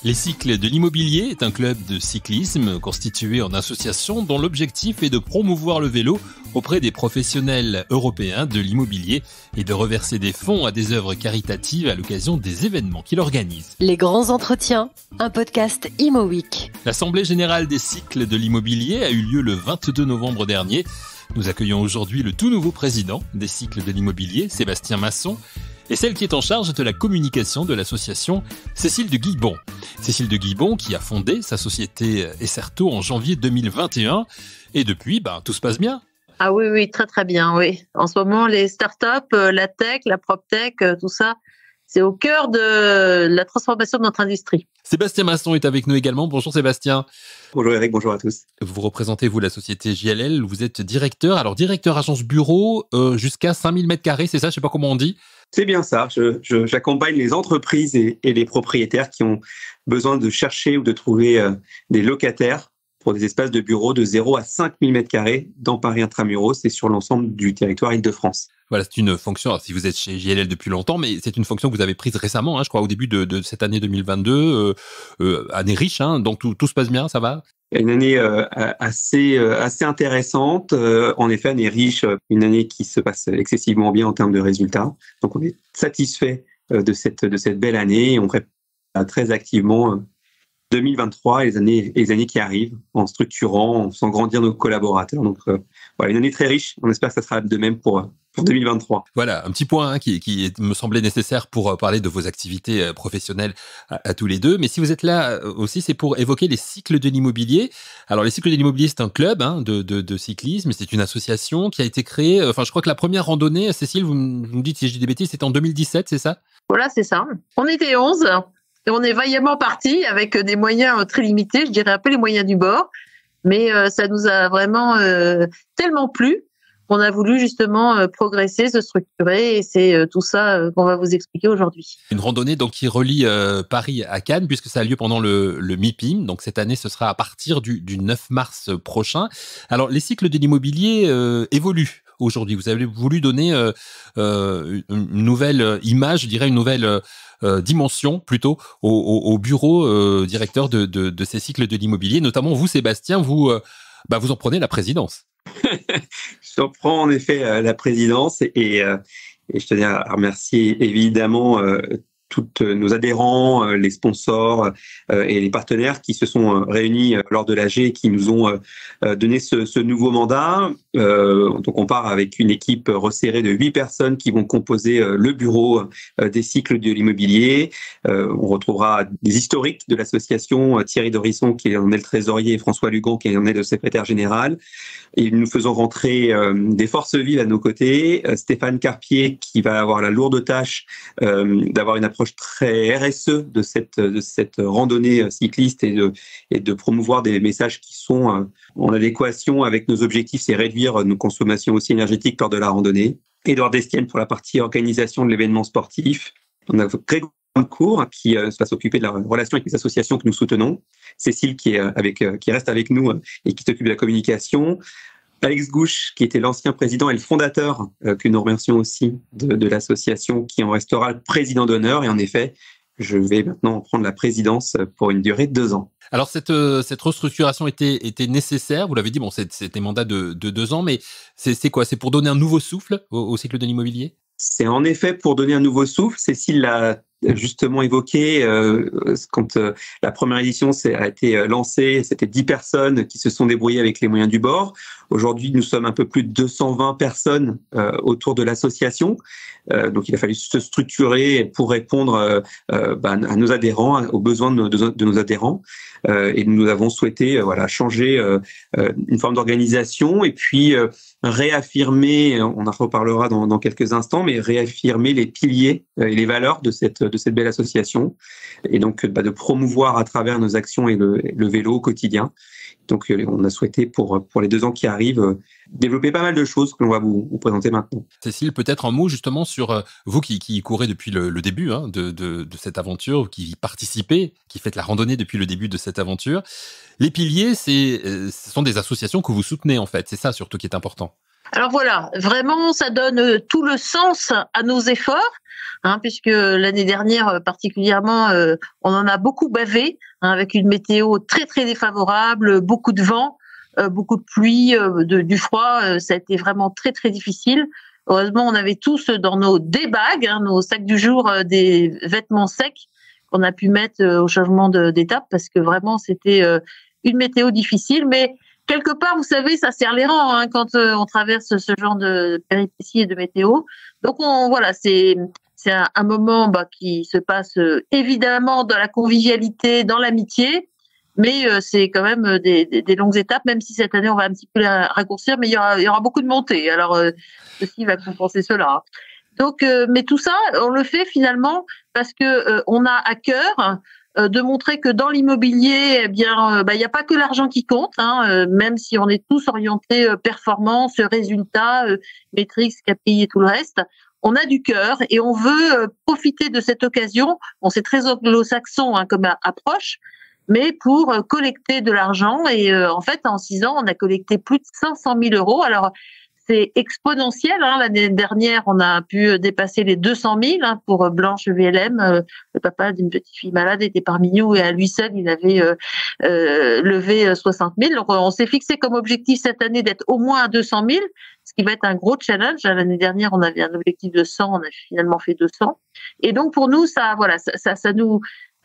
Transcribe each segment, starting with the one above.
Les Cycles de l'Immobilier est un club de cyclisme constitué en association dont l'objectif est de promouvoir le vélo auprès des professionnels européens de l'immobilier et de reverser des fonds à des œuvres caritatives à l'occasion des événements qu'il organise. Les grands entretiens, un podcast Imo Week. L'Assemblée générale des Cycles de l'Immobilier a eu lieu le 22 novembre dernier. Nous accueillons aujourd'hui le tout nouveau président des Cycles de l'Immobilier, Sébastien Masson, et celle qui est en charge de la communication de l'association, Cécile de Guibon. Cécile de Guibon qui a fondé sa société Esserto en janvier 2021. Et depuis, tout se passe bien. Ah oui, très très bien, oui. En ce moment, les startups, la tech, la PropTech, tout ça, c'est au cœur de la transformation de notre industrie. Sébastien Masson est avec nous également. Bonjour Sébastien. Bonjour Eric, bonjour à tous. Vous représentez, vous, la société JLL. Vous êtes directeur. Alors, directeur agence bureau jusqu'à 5000 m², c'est ça? Je sais pas comment on dit. C'est bien ça. J'accompagne les entreprises et les propriétaires qui ont besoin de chercher ou de trouver des locataires pour des espaces de bureau de 0 à 5000 m² dans Paris Intramuros et sur l'ensemble du territoire Île-de-France. Voilà, c'est une fonction, alors si vous êtes chez JLL depuis longtemps, mais c'est une fonction que vous avez prise récemment, je crois, au début de cette année 2022, année riche, donc tout se passe bien, ça va? Une année assez intéressante, en effet, année riche, une année qui se passe excessivement bien en termes de résultats. Donc on est satisfait de cette belle année et on prépare très activement 2023 et les années qui arrivent en structurant, en faisant grandir nos collaborateurs. Donc voilà, une année très riche. On espère que ça sera de même pour 2023. Voilà, un petit point qui me semblait nécessaire pour parler de vos activités professionnelles à tous les deux. Mais si vous êtes là aussi, c'est pour évoquer les cycles de l'immobilier. Alors, les cycles de l'immobilier, c'est un club de cyclisme. C'est une association qui a été créée. Enfin, je crois que la première randonnée, Cécile, vous me dites si je dis des bêtises, c'était en 2017, c'est ça? Voilà, c'est ça. On était 11 et on est vaillamment partis avec des moyens très limités, je dirais un peu les moyens du bord. Mais ça nous a vraiment tellement plu. On a voulu justement progresser, se structurer et c'est tout ça qu'on va vous expliquer aujourd'hui. Une randonnée donc qui relie Paris à Cannes puisque ça a lieu pendant le MIPIM. Donc cette année, ce sera à partir du 9 mars prochain. Alors les cycles de l'immobilier évoluent aujourd'hui. Vous avez voulu donner une nouvelle image, je dirais une nouvelle dimension plutôt au bureau directeur de ces cycles de l'immobilier. Notamment vous, Sébastien, vous en prenez la présidence. J'en prends en effet la présidence et je tenais à remercier évidemment tous nos adhérents, les sponsors et les partenaires qui se sont réunis lors de l'AG et qui nous ont donné ce nouveau mandat. Donc on part avec une équipe resserrée de 8 personnes qui vont composer le bureau des cycles de l'immobilier. On retrouvera des historiques de l'association, Thierry Dorisson qui en est le trésorier et François Lugan qui en est le secrétaire général. Et nous faisons rentrer des forces vives à nos côtés. Stéphane Carpier qui va avoir la lourde tâche d'avoir une approche très RSE de cette randonnée cycliste et de promouvoir des messages qui sont en adéquation avec nos objectifs, c'est réduire nos consommations aussi énergétiques lors de la randonnée. Edouard Destienne pour la partie organisation de l'événement sportif. On a Grégoire Court qui va s'occuper de la relation avec les associations que nous soutenons. Cécile qui reste avec nous et qui s'occupe de la communication. Alex Gouche, qui était l'ancien président et le fondateur, que nous remercions aussi de l'association, qui en restera le président d'honneur. Et en effet, je vais maintenant prendre la présidence pour une durée de 2 ans. Alors cette restructuration était nécessaire. Vous l'avez dit, c'était mandat de 2 ans, mais c'est quoi? C'est pour donner un nouveau souffle au cycle de l'immobilier? C'est en effet pour donner un nouveau souffle. Cécile l'a justement évoqué quand la première édition a été lancée, c'était 10 personnes qui se sont débrouillées avec les moyens du bord. Aujourd'hui, nous sommes un peu plus de 220 personnes autour de l'association. Donc, il a fallu se structurer pour répondre à nos adhérents, aux besoins de nos adhérents. Et nous avons souhaité changer une forme d'organisation et puis réaffirmer, on en reparlera dans quelques instants, mais réaffirmer les piliers et les valeurs de cette belle association et donc de promouvoir à travers nos actions et le vélo au quotidien. Donc on a souhaité pour les 2 ans qui arrivent développer pas mal de choses que l'on va vous présenter maintenant. Cécile, peut-être un mot justement sur vous qui courez depuis le début de cette aventure, qui participez, qui faites la randonnée depuis le début de cette aventure. Les piliers, ce sont des associations que vous soutenez en fait, c'est ça surtout qui est important. Alors voilà, vraiment, ça donne tout le sens à nos efforts, puisque l'année dernière particulièrement, on en a beaucoup bavé, avec une météo très très défavorable, beaucoup de vent, beaucoup de pluie, du froid. Ça a été vraiment très très difficile. Heureusement, on avait tous dans nos D-bags, nos sacs du jour, des vêtements secs qu'on a pu mettre au changement d'étape, parce que vraiment c'était une météo difficile, mais quelque part, vous savez, ça serre les rangs quand on traverse ce genre de péripéties et de météo. Donc voilà, c'est un moment qui se passe évidemment dans la convivialité, dans l'amitié, mais c'est quand même des longues étapes, même si cette année on va un petit peu les raccourcir, mais il y aura beaucoup de montées. Alors ceci va compenser cela. Donc, mais tout ça, on le fait finalement parce que on a à cœur de montrer que dans l'immobilier, il y a pas que l'argent qui compte, même si on est tous orientés performance, résultats, métriques, KPI et tout le reste. On a du cœur et on veut profiter de cette occasion. Bon, c'est très anglo-saxon comme approche, mais pour collecter de l'argent. Et en fait, en 6 ans, on a collecté plus de 500 000 euros. Alors, c'est exponentiel. L'année dernière, on a pu dépasser les 200 000 pour Blanche VLM. Le papa d'une petite fille malade était parmi nous et à lui seul, il avait levé 60 000. Donc, on s'est fixé comme objectif cette année d'être au moins à 200 000, ce qui va être un gros challenge. L'année dernière, on avait un objectif de 100, on a finalement fait 200. Et donc, pour nous, ça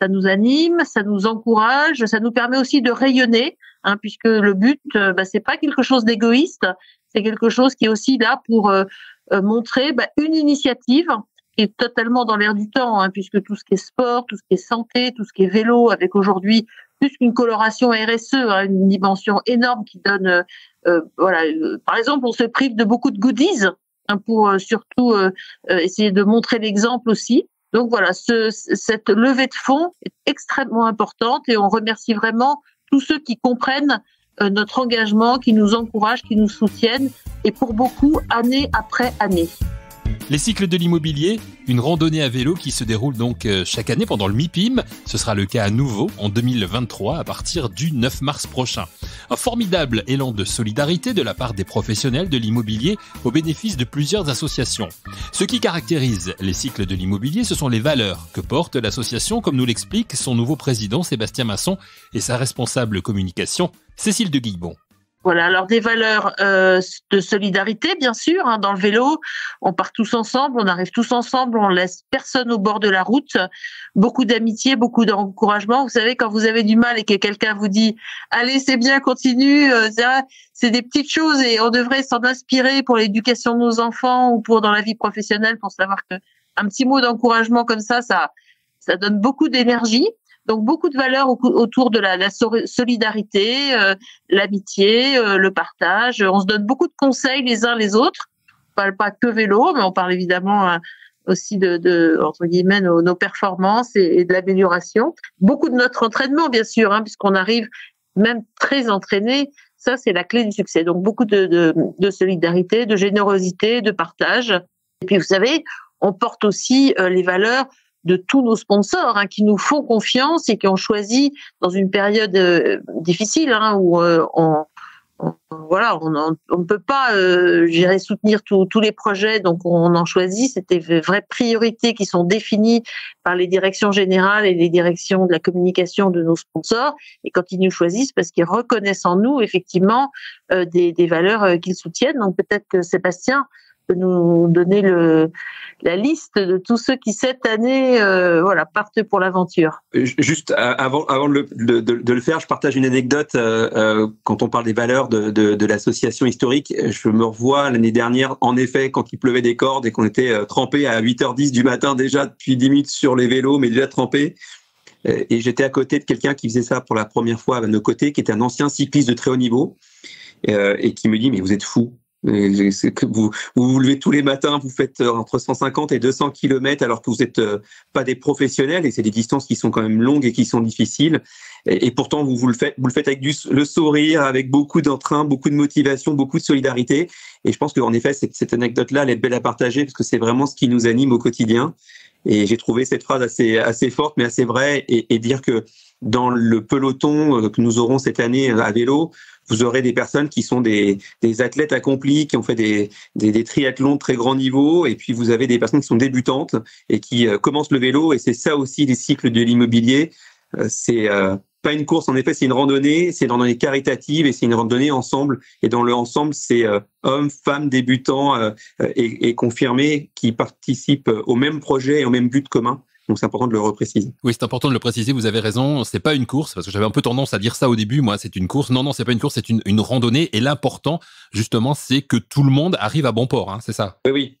nous anime, ça nous encourage, ça nous permet aussi de rayonner, puisque le but, c'est pas quelque chose d'égoïste. C'est quelque chose qui est aussi là pour montrer une initiative qui est totalement dans l'air du temps, puisque tout ce qui est sport, tout ce qui est santé, tout ce qui est vélo, avec aujourd'hui plus qu'une coloration RSE, une dimension énorme qui donne, par exemple, on se prive de beaucoup de goodies pour surtout essayer de montrer l'exemple aussi. Donc voilà, cette levée de fonds est extrêmement importante et on remercie vraiment tous ceux qui comprennent notre engagement, qui nous encouragent, qui nous soutiennent, et pour beaucoup, année après année. Les cycles de l'immobilier, une randonnée à vélo qui se déroule donc chaque année pendant le MIPIM. Ce sera le cas à nouveau en 2023 à partir du 9 mars prochain. Un formidable élan de solidarité de la part des professionnels de l'immobilier au bénéfice de plusieurs associations. Ce qui caractérise les cycles de l'immobilier, ce sont les valeurs que porte l'association, comme nous l'explique son nouveau président Sébastien Masson et sa responsable communication Cécile de Guilbon. Voilà, alors des valeurs de solidarité, bien sûr. Dans le vélo, on part tous ensemble, on arrive tous ensemble, on laisse personne au bord de la route. Beaucoup d'amitié, beaucoup d'encouragement. Vous savez, quand vous avez du mal et que quelqu'un vous dit « Allez, c'est bien, continue », c'est des petites choses et on devrait s'en inspirer pour l'éducation de nos enfants ou pour dans la vie professionnelle, pour savoir que un petit mot d'encouragement comme ça donne beaucoup d'énergie. Donc beaucoup de valeurs autour de la solidarité, l'amitié, le partage. On se donne beaucoup de conseils les uns les autres. On parle pas que vélo, mais on parle évidemment aussi de entre guillemets nos performances et de l'amélioration. Beaucoup de notre entraînement, bien sûr, puisqu'on arrive même très entraîné. Ça, c'est la clé du succès. Donc beaucoup de solidarité, de générosité, de partage. Et puis vous savez, on porte aussi les valeurs de tous nos sponsors qui nous font confiance et qui ont choisi dans une période difficile où on ne peut pas soutenir tous les projets, donc on en choisit. C'était de vraies priorités qui sont définies par les directions générales et les directions de la communication de nos sponsors. Et quand ils nous choisissent, parce qu'ils reconnaissent en nous effectivement des valeurs qu'ils soutiennent. Donc peut-être que Sébastien peut nous donner la liste de tous ceux qui cette année partent pour l'aventure. Juste avant de le faire, je partage une anecdote. Quand on parle des valeurs de l'association historique, je me revois l'année dernière, en effet, quand il pleuvait des cordes et qu'on était trempés à 8h10 du matin déjà depuis 10 minutes sur les vélos, mais déjà trempés. Et j'étais à côté de quelqu'un qui faisait ça pour la première fois à nos côtés, qui était un ancien cycliste de très haut niveau et qui me dit « Mais vous êtes fous. Vous levez tous les matins, vous faites entre 150 et 200 km alors que vous n'êtes pas des professionnels et c'est des distances qui sont quand même longues et qui sont difficiles. Et pourtant, vous le faites avec le sourire, avec beaucoup d'entrain, beaucoup de motivation, beaucoup de solidarité. Et je pense qu'en effet, cette anecdote-là, elle est belle à partager parce que c'est vraiment ce qui nous anime au quotidien. Et j'ai trouvé cette phrase assez forte, mais assez vraie, et dire que dans le peloton que nous aurons cette année à vélo, vous aurez des personnes qui sont des athlètes accomplis, qui ont fait des triathlons de très grand niveau, et puis vous avez des personnes qui sont débutantes et qui commencent le vélo, et c'est ça aussi les cycles de l'immobilier. C'est pas une course, en effet, c'est une randonnée, c'est une randonnée caritative et c'est une randonnée ensemble. Et dans le ensemble, c'est hommes, femmes, débutants et confirmés qui participent au même projet et au même but commun. Donc c'est important de le repréciser. Oui, c'est important de le préciser, vous avez raison, c'est pas une course, parce que j'avais un peu tendance à dire ça au début, moi, c'est une course. Non, c'est pas une course, c'est une randonnée, et l'important, justement, c'est que tout le monde arrive à bon port, hein, c'est ça? Oui,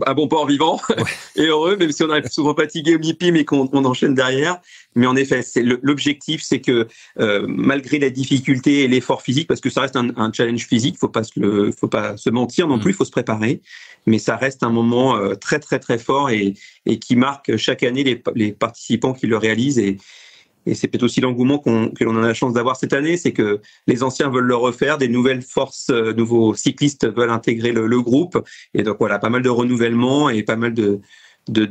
à bon port vivant, ouais. Et heureux, même si on arrive souvent fatigué au MIPIM et qu'on enchaîne derrière. Mais en effet, l'objectif, c'est que malgré la difficulté et l'effort physique, parce que ça reste un challenge physique, faut pas se mentir non plus, il faut se préparer, mais ça reste un moment très très très fort et qui marque chaque année les participants qui le réalisent, et c'est peut-être aussi l'engouement que l'on a la chance d'avoir cette année, c'est que les anciens veulent le refaire, des nouvelles forces, nouveaux cyclistes veulent intégrer le groupe, et donc voilà, pas mal de renouvellement et pas mal de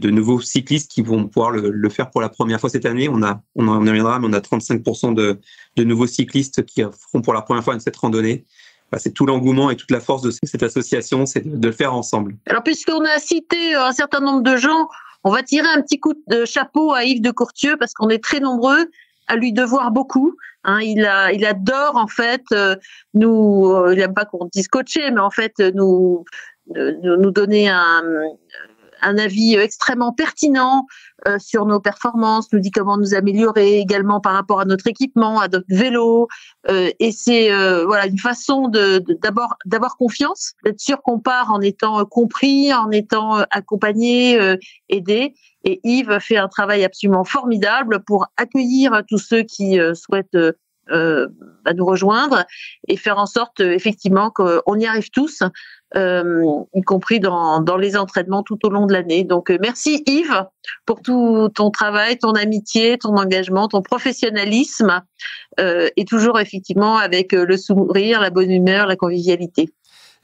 nouveaux cyclistes qui vont pouvoir le faire pour la première fois cette année. On en reviendra, mais on a 35% de nouveaux cyclistes qui feront pour la première fois cette randonnée. C'est tout l'engouement et toute la force de cette association, c'est de le faire ensemble. Alors, puisqu'on a cité un certain nombre de gens, on va tirer un petit coup de chapeau à Yves de Courtieu, parce qu'on est très nombreux à lui devoir beaucoup. Il adore, en fait, il n'aime pas qu'on dise coacher, mais en fait, nous donner un avis extrêmement pertinent sur nos performances, nous dit comment nous améliorer également par rapport à notre équipement, à notre vélo, et c'est voilà une façon d'avoir confiance, d'être sûr qu'on part en étant compris, en étant accompagné, aidé. Et Yves fait un travail absolument formidable pour accueillir tous ceux qui souhaitent nous rejoindre et faire en sorte effectivement qu'on y arrive tous, y compris dans les entraînements tout au long de l'année. Donc merci Yves pour tout ton travail, ton amitié, ton engagement, ton professionnalisme, et toujours effectivement avec le sourire, la bonne humeur, la convivialité.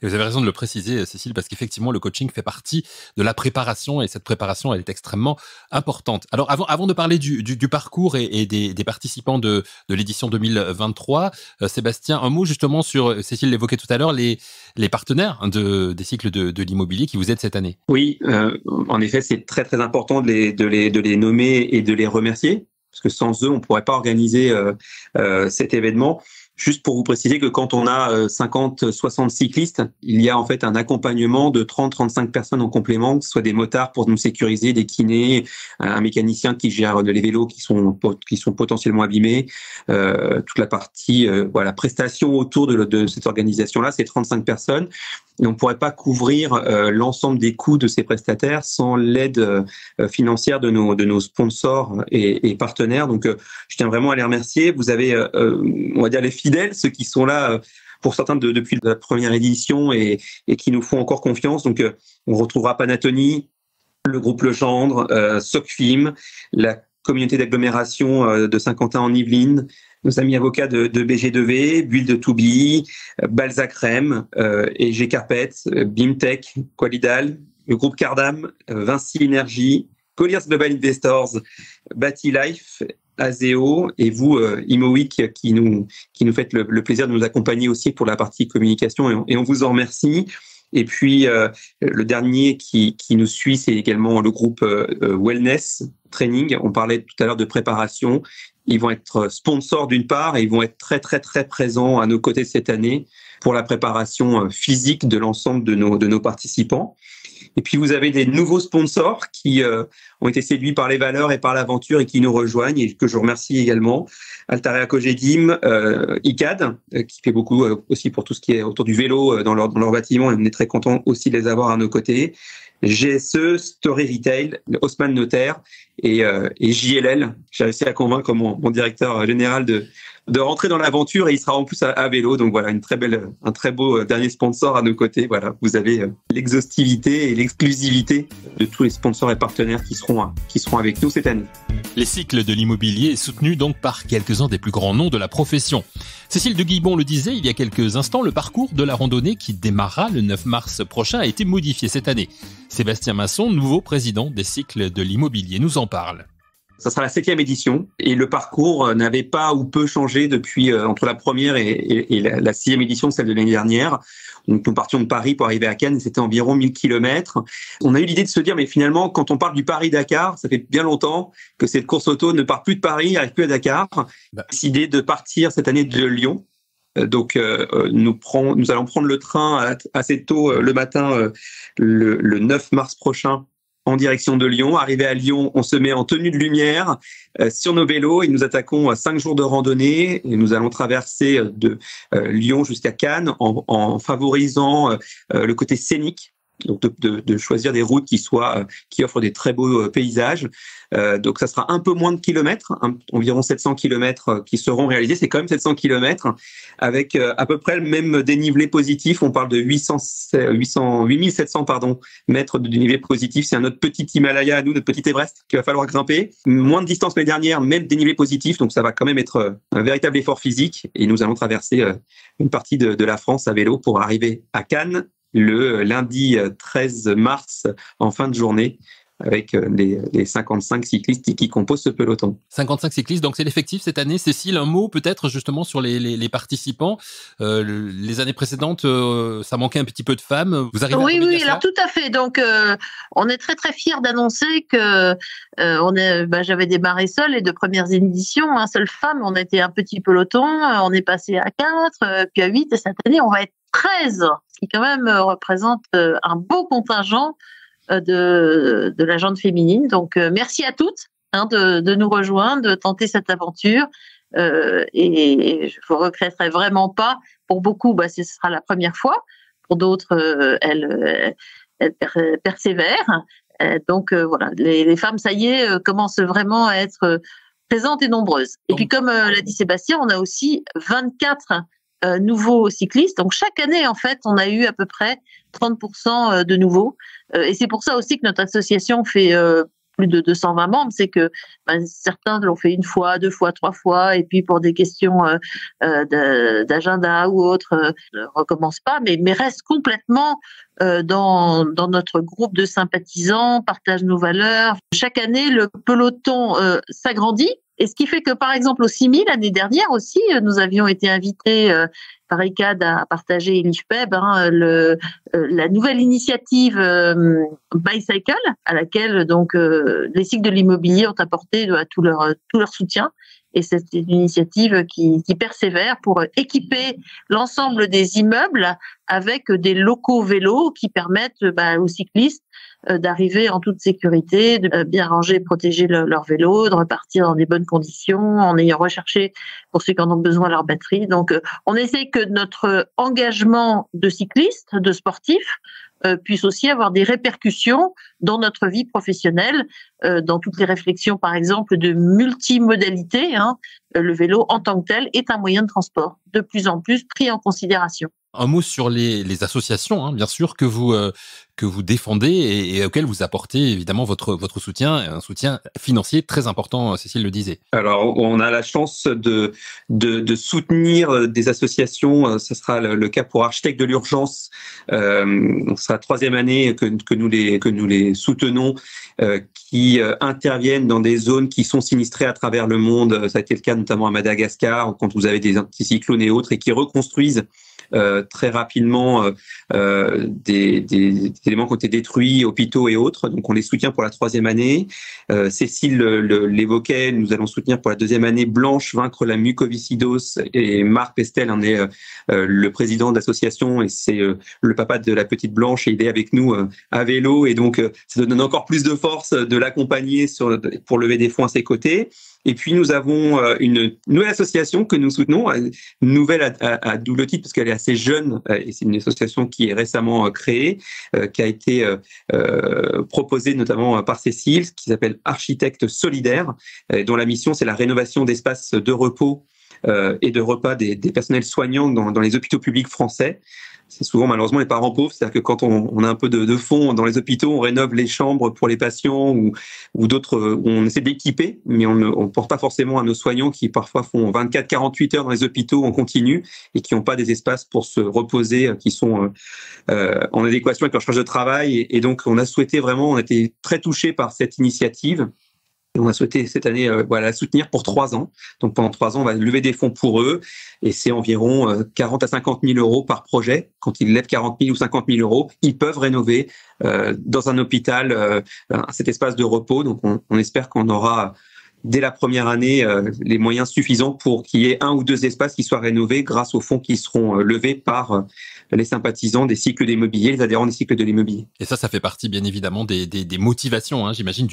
Et vous avez raison de le préciser, Cécile, parce qu'effectivement, le coaching fait partie de la préparation, et cette préparation, elle est extrêmement importante. Alors, avant de parler du parcours et des participants de l'édition 2023, Sébastien, un mot justement sur, Cécile l'évoquait tout à l'heure, les partenaires des cycles de l'immobilier qui vous aident cette année. Oui, en effet, c'est très très important de les nommer et de les remercier, parce que sans eux, on ne pourrait pas organiser cet événement. Juste pour vous préciser que quand on a 50, 60 cyclistes, il y a en fait un accompagnement de 30, 35 personnes en complément, que ce soit des motards pour nous sécuriser, des kinés, un mécanicien qui gère les vélos qui sont potentiellement abîmés, toute la partie prestation autour de cette organisation-là, c'est 35 personnes. Et on ne pourrait pas couvrir l'ensemble des coûts de ces prestataires sans l'aide financière de nos sponsors et partenaires. Donc, je tiens vraiment à les remercier. Vous avez, on va dire, les fidèles, ceux qui sont là pour certains depuis la première édition et qui nous font encore confiance. Donc, on retrouvera Panattoni, le groupe Legendre, Socfim, la communauté d'agglomération de Saint-Quentin en Yvelines, nos amis avocats de BG2V, Build de Toubi, Balzac Rem, EG Carpet, Bimtech, Qualidal, le groupe Cardam, Vinci Énergie, Colliers Global Investors, Bati Life, Azeo, et vous, ImoWeek, qui nous faites le plaisir de nous accompagner aussi pour la partie communication, et on vous en remercie. Et puis, le dernier qui nous suit, c'est également le groupe Wellness Training. On parlait tout à l'heure de préparation. Ils vont être sponsors d'une part, et ils vont être très, très, très présents à nos côtés cette année pour la préparation physique de l'ensemble de nos participants. Et puis, vous avez des nouveaux sponsors qui ont été séduits par les valeurs et par l'aventure et qui nous rejoignent, et que je remercie également. Altarea Cogedim, ICAD, qui fait beaucoup aussi pour tout ce qui est autour du vélo dans leur bâtiment, et on est très content aussi de les avoir à nos côtés. GSE, Story Retail, Haussmann Notaire et JLL. J'ai réussi à convaincre mon directeur général de de rentrer dans l'aventure et il sera en plus à vélo. Donc voilà, un très beau dernier sponsor à nos côtés. Voilà, vous avez l'exhaustivité et l'exclusivité de tous les sponsors et partenaires qui seront avec nous cette année. Les cycles de l'immobilier soutenus donc par quelques-uns des plus grands noms de la profession. Cécile de Guibon le disait il y a quelques instants, le parcours de la randonnée qui démarrera le 9 mars prochain a été modifié cette année. Sébastien Masson, nouveau président des cycles de l'immobilier, nous en parle. Ça sera la 7e édition et le parcours n'avait pas ou peu changé depuis entre la première et la 6e édition, celle de l'année dernière. Donc nous partions de Paris pour arriver à Cannes et c'était environ 1000 km. On a eu l'idée de se dire, mais finalement, quand on parle du Paris-Dakar, ça fait bien longtemps que cette course auto ne part plus de Paris, n'arrive plus à Dakar. On a décidé de partir cette année de Lyon. Donc nous allons prendre le train assez tôt le matin, le 9 mars prochain, en direction de Lyon. Arrivé à Lyon, on se met en tenue de lumière sur nos vélos et nous attaquons 5 jours de randonnée et nous allons traverser de Lyon jusqu'à Cannes en favorisant le côté scénique. Donc de choisir des routes qui offrent des très beaux paysages. Donc ça sera un peu moins de kilomètres, environ 700 kilomètres qui seront réalisés. C'est quand même 700 kilomètres avec à peu près le même dénivelé positif. On parle de 8700 mètres de dénivelé positif. C'est notre petit Himalaya à nous, notre petit Everest qu'il va falloir grimper. Moins de distance que l'année dernière, même dénivelé positif. Donc ça va quand même être un véritable effort physique. Et nous allons traverser une partie de la France à vélo pour arriver à Cannes le lundi 13 mars en fin de journée avec les 55 cyclistes qui composent ce peloton. 55 cyclistes, donc c'est l'effectif cette année. Cécile, un mot peut-être justement sur les participants. Les années précédentes, ça manquait un petit peu de femmes. Vous arrivez à remédier à ça ? Alors tout à fait. Donc on est très très fiers d'annoncer que j'avais démarré seule les 2 premières éditions, seule femme. On était un petit peloton, on est passé à 4, puis à 8 et cette année on va être 13, ce qui quand même représente un beau contingent de la gente féminine. Donc merci à toutes de nous rejoindre, de tenter cette aventure. Et je ne regretterai vraiment pas. Pour beaucoup, ce sera la première fois. Pour d'autres, elles persévèrent. Donc voilà, les femmes, ça y est, commencent vraiment à être présentes et nombreuses. Et puis comme l'a dit Sébastien, on a aussi 24 nouveaux cyclistes. Donc chaque année, en fait, on a eu à peu près 30% de nouveaux. Et c'est pour ça aussi que notre association fait plus de 220 membres. C'est que certains l'ont fait 1 fois, 2 fois, 3 fois, et puis pour des questions d'agenda ou autre, ne recommence pas, mais reste complètement dans notre groupe de sympathisants, partage nos valeurs. Chaque année, le peloton s'agrandit. Et ce qui fait que, par exemple, au 6000, l'année dernière aussi, nous avions été invités par ECAD à partager l'IFPEB, la nouvelle initiative Bicycle, à laquelle donc les cycles de l'immobilier ont apporté tout leur soutien. Et c'est une initiative qui persévère pour équiper l'ensemble des immeubles avec des locaux vélos qui permettent aux cyclistes d'arriver en toute sécurité, de bien ranger et protéger leur vélo, de repartir dans des bonnes conditions, en ayant recherché, pour ceux qui en ont besoin, leur batterie. Donc, on essaie que notre engagement de cyclistes, de sportifs, puisse aussi avoir des répercussions dans notre vie professionnelle, dans toutes les réflexions, par exemple, de multimodalité. Le vélo, en tant que tel, est un moyen de transport de plus en plus pris en considération. Un mot sur les associations, bien sûr, que vous défendez et auxquelles vous apportez évidemment votre soutien, un soutien financier très important, Cécile le disait. Alors, on a la chance de soutenir des associations. Ce sera le cas pour Architectes de l'Urgence. Ce sera la 3e année que nous les soutenons, qui interviennent dans des zones qui sont sinistrées à travers le monde. Ça a été le cas notamment à Madagascar, quand vous avez des anticyclones et autres, et qui reconstruisent très rapidement des éléments qui ont été détruits, hôpitaux et autres. Donc on les soutient pour la 3e année. Cécile l'évoquait, nous allons soutenir pour la 2e année Blanche vaincre la mucoviscidose, et Marc Pestel en est le président de l'association et c'est le papa de la petite Blanche et il est avec nous à vélo et donc ça donne encore plus de force de l'accompagner pour lever des fonds à ses côtés. Et puis nous avons une nouvelle association que nous soutenons, nouvelle à double titre parce qu'elle est assez jeune et c'est une association qui est récemment créée, qui a été proposée notamment par Cécile, qui s'appelle Architectes Solidaires, dont la mission c'est la rénovation d'espaces de repos et de repas des personnels soignants dans les hôpitaux publics français. C'est souvent malheureusement les parents pauvres, c'est-à-dire que quand on a un peu de fonds dans les hôpitaux, on rénove les chambres pour les patients ou d'autres, on essaie d'équiper, mais on ne pense pas forcément à nos soignants qui parfois font 24-48 heures dans les hôpitaux en continu et qui n'ont pas des espaces pour se reposer, qui sont en adéquation avec leur charge de travail. Et donc on a souhaité vraiment, on a été très touchés par cette initiative. Et on a souhaité cette année la soutenir pour 3 ans. Donc pendant 3 ans, on va lever des fonds pour eux et c'est environ 40 à 50 000 euros par projet. Quand ils lèvent 40 000 ou 50 000 euros, ils peuvent rénover dans un hôpital cet espace de repos. Donc on espère qu'on aura dès la première année les moyens suffisants pour qu'il y ait 1 ou 2 espaces qui soient rénovés grâce aux fonds qui seront levés par les sympathisants des cycles de l'immobilier, les adhérents des cycles de l'immobilier. Et ça fait partie bien évidemment des motivations, j'imagine,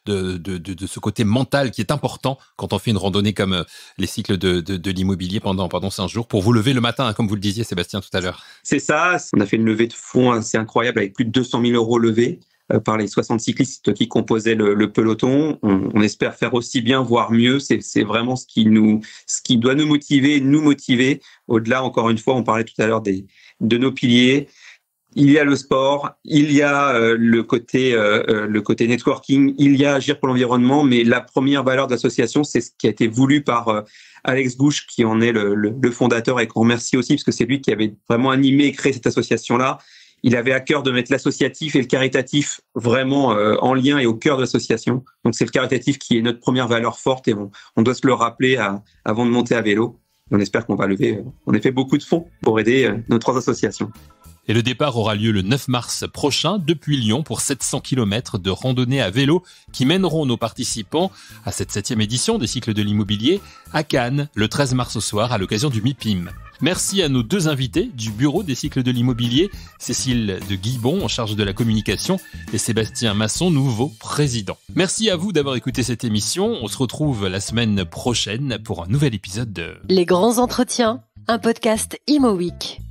de ce côté mental qui est important quand on fait une randonnée comme les cycles de l'immobilier pendant 5 jours pour vous lever le matin, comme vous le disiez Sébastien tout à l'heure. C'est ça, on a fait une levée de fonds assez incroyable avec plus de 200 000 euros levés par les 60 cyclistes qui composaient le peloton. On espère faire aussi bien, voire mieux. C'est vraiment ce qui doit nous motiver. Au-delà, encore une fois, on parlait tout à l'heure de nos piliers. Il y a le sport, il y a le côté networking, il y a agir pour l'environnement, mais la première valeur de l'association, c'est ce qui a été voulu par Alex Gouche, qui en est le fondateur et qu'on remercie aussi, parce que c'est lui qui avait vraiment animé et créé cette association-là. Il avait à cœur de mettre l'associatif et le caritatif vraiment en lien et au cœur de l'association. Donc c'est le caritatif qui est notre première valeur forte et on doit se le rappeler avant de monter à vélo. On espère qu'on va lever en effet beaucoup de fonds pour aider nos 3 associations. Et le départ aura lieu le 9 mars prochain depuis Lyon pour 700 km de randonnée à vélo qui mèneront nos participants à cette 7e édition des cycles de l'immobilier à Cannes le 13 mars au soir à l'occasion du MIPIM. Merci à nos 2 invités du bureau des cycles de l'immobilier, Cécile de Guibon en charge de la communication et Sébastien Masson, nouveau président. Merci à vous d'avoir écouté cette émission. On se retrouve la semaine prochaine pour un nouvel épisode de Les grands entretiens, un podcast Imo Week.